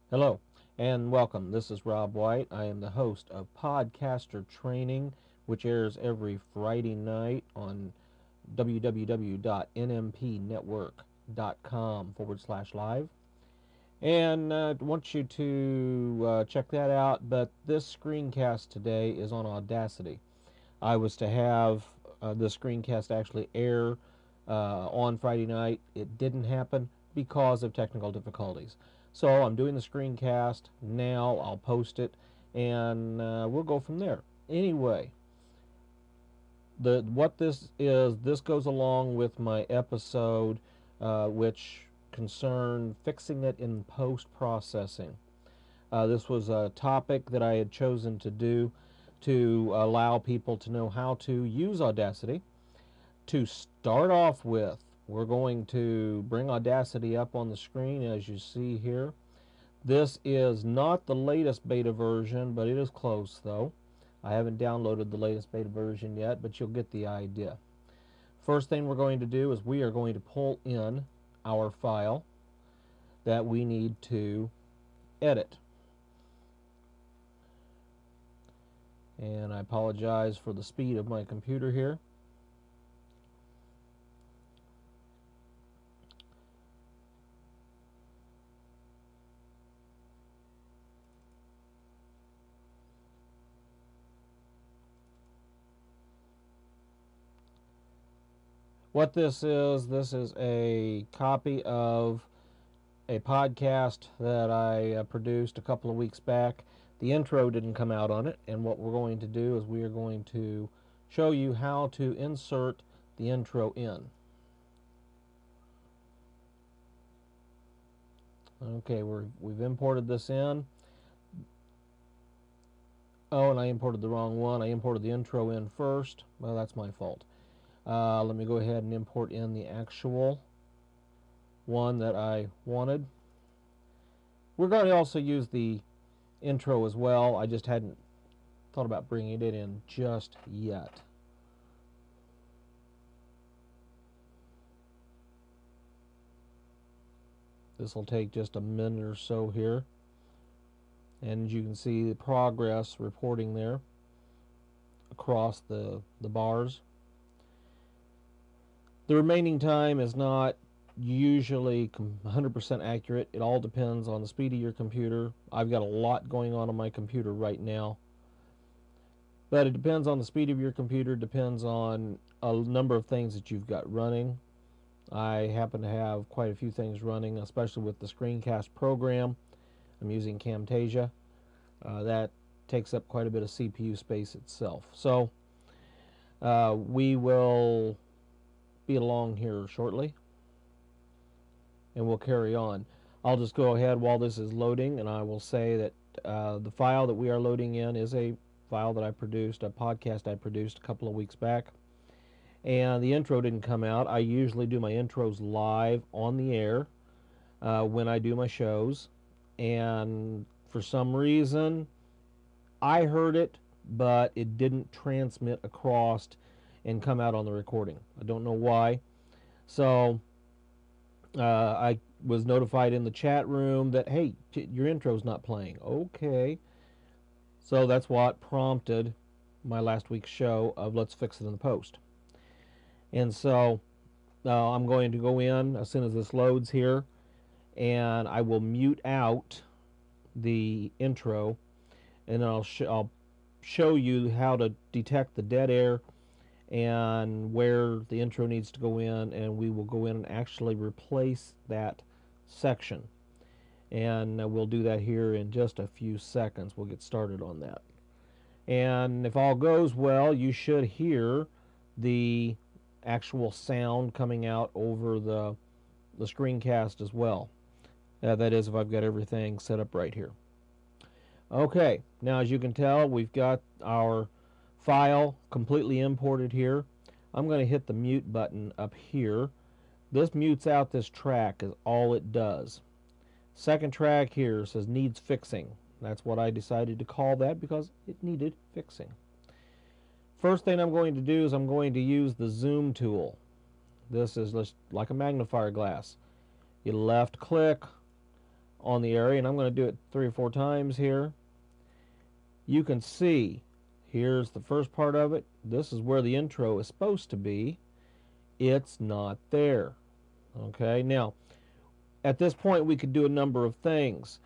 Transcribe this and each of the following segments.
Hello and welcome. This is Rob White. I am the host of Podcaster Training, which airs every Friday night on www.nmpnetwork.com/live. And I want you to check that out. But this screencast today is on Audacity. I was to have this screencast actually air on Friday night. It didn't happen because of technical difficulties. So I'm doing the screencast now. I'll post it, and we'll go from there. Anyway, what this is, this goes along with my episode, which concerned fixing it in post processing. This was a topic that I had chosen to do to allow people to know how to use Audacity. To start off with, we're going to bring Audacity up on the screen as you see here. This is not the latest beta version, but it is close though. I haven't downloaded the latest beta version yet, but you'll get the idea. First thing we're going to do is we are going to pull in our file that we need to edit. And I apologize for the speed of my computer here. What this is a copy of a podcast that I produced a couple of weeks back. The intro didn't come out on it, and what we're going to do is we are going to show you how to insert the intro in. Okay, we've imported this in. Oh, and I imported the wrong one. I imported the intro in first. Well, that's my fault. Let me go ahead and import in the actual one that I wanted. We're going to also use the intro as well. I just hadn't thought about bringing it in just yet. This will take just a minute or so here. And you can see the progress reporting there across the bars. The remaining time is not usually 100% accurate. It all depends on the speed of your computer. I've got a lot going on my computer right now. But it depends on the speed of your computer, depends on a number of things that you've got running. I happen to have quite a few things running, especially with the screencast program. I'm using Camtasia. That takes up quite a bit of CPU space itself. So we will be along here shortly, and we'll carry on. I'll just go ahead while this is loading, and I will say that the file that we are loading in is a file that I produced, a podcast I produced a couple of weeks back. And the intro didn't come out. I usually do my intros live on the air when I do my shows. And for some reason, I heard it, but it didn't transmit across and come out on the recording. I don't know why. So I was notified in the chat room that, hey, your intro's not playing. Okay. So that's what prompted my last week's show of Let's Fix It in the Post. And so I'm going to go in as soon as this loads here, and I will mute out the intro, and I'll show you how to detect the dead air and where the intro needs to go in, and we will go in and actually replace that section. And we'll do that here in just a few seconds. We'll get started on that. And if all goes well, you should hear the actual sound coming out over the screencast as well. That is, if I've got everything set up right here. Okay, now as you can tell, we've got our file completely imported here. I'm going to hit the mute button up here. This mutes out this track is all it does. Second track here says needs fixing. That's what I decided to call that because it needed fixing. First thing I'm going to do is I'm going to use the zoom tool. This is just like a magnifier glass. You left click on the area, and I'm going to do it 3 or 4 times here. You can see, here's the first part of it. This is where the intro is supposed to be. It's not there. Okay, now, at this point, we could do a number of things.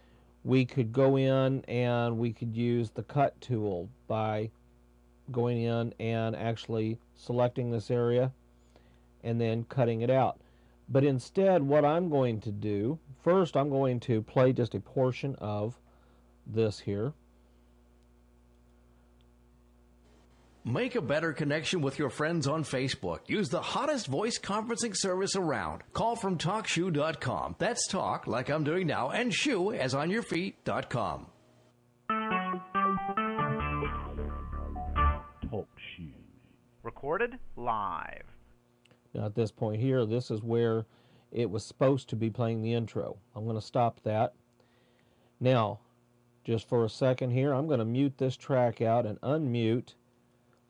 We could go in and we could use the cut tool by going in and actually selecting this area and then cutting it out. But instead, what I'm going to do, first I'm going to play just a portion of this here. Make a better connection with your friends on Facebook. Use the hottest voice conferencing service around. Call from TalkShoe.com. That's talk, like I'm doing now, and shoe, as on your feet.com. TalkShoe. Recorded live. Now at this point here, this is where it was supposed to be playing the intro. I'm going to stop that. Now, just for a second here, I'm going to mute this track out and unmute.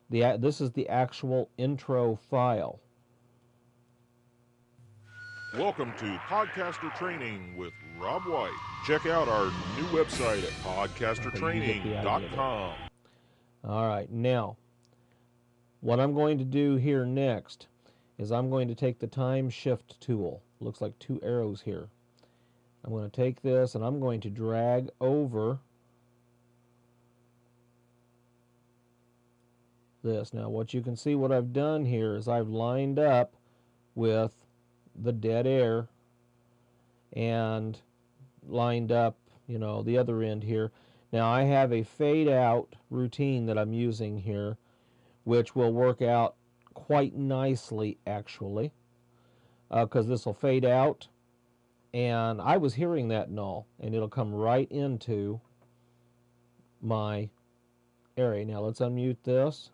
This is the actual intro file. Welcome to Podcaster Training with Rob White. Check out our new website at podcastertraining.com. All right, now, what I'm going to do here next is I'm going to take the time shift tool. Looks like 2 arrows here. I'm going to take this and I'm going to drag over this. Now what you can see, what I've done here is I've lined up with the dead air and lined up, the other end here. Now I have a fade out routine that I'm using here, which will work out quite nicely actually, because this will fade out, and I was hearing that and all, and it'll come right into my area. Now let's unmute this.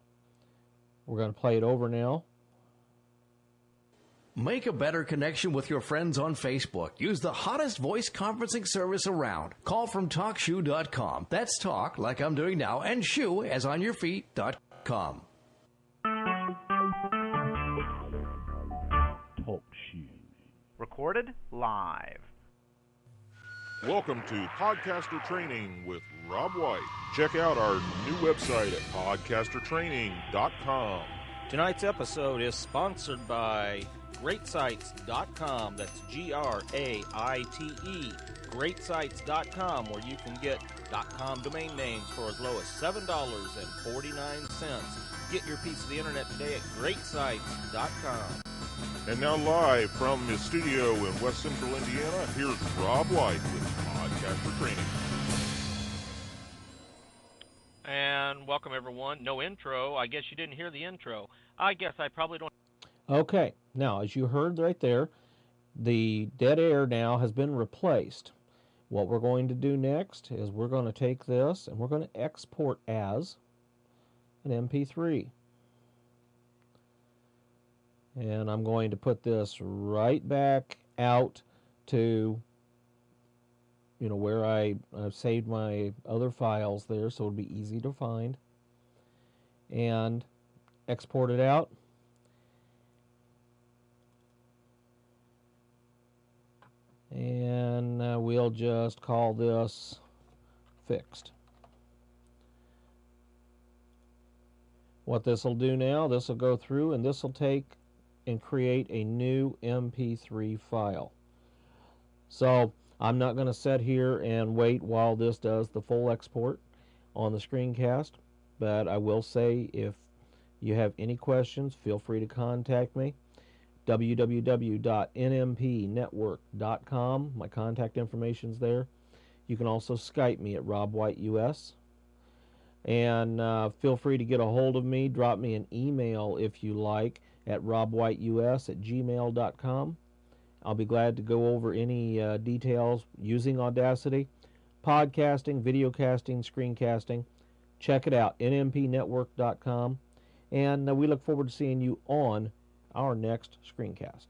We're going to play it over now. Make a better connection with your friends on Facebook. Use the hottest voice conferencing service around. Call from TalkShoe.com. That's talk, like I'm doing now, and shoe, as on your feet.com. TalkShoe. Recorded live. Welcome to Podcaster Training with Rob White. Check out our new website at podcastertraining.com. Tonight's episode is sponsored by GreatSites.com. That's GRAITE. GreatSites.com, where you can get .com domain names for as low as $7.49. Get your piece of the internet today at GreatSites.com. And now live from his studio in West Central Indiana, here's Rob White with Podcaster Training. And welcome, everyone. No intro. I guess you didn't hear the intro. I guess I probably don't. Okay, now as you heard right there, the dead air now has been replaced. What we're going to do next is we're going to take this and we're going to export as an MP3. And I'm going to put this right back out to, where I've saved my other files there, so it'll be easy to find. And export it out. And we'll just call this fixed. What this will do now, this will go through and this will take and create a new MP3 file. So I'm not going to sit here and wait while this does the full export on the screencast, but I will say if you have any questions, feel free to contact me. www.nmpnetwork.com. My contact information's there. You can also Skype me at RobWhiteUS. And feel free to get a hold of me. Drop me an email if you like at robwhiteus@gmail.com. I'll be glad to go over any details using Audacity, podcasting, videocasting, screencasting. Check it out, nmpnetwork.com. And we look forward to seeing you on our next screencast.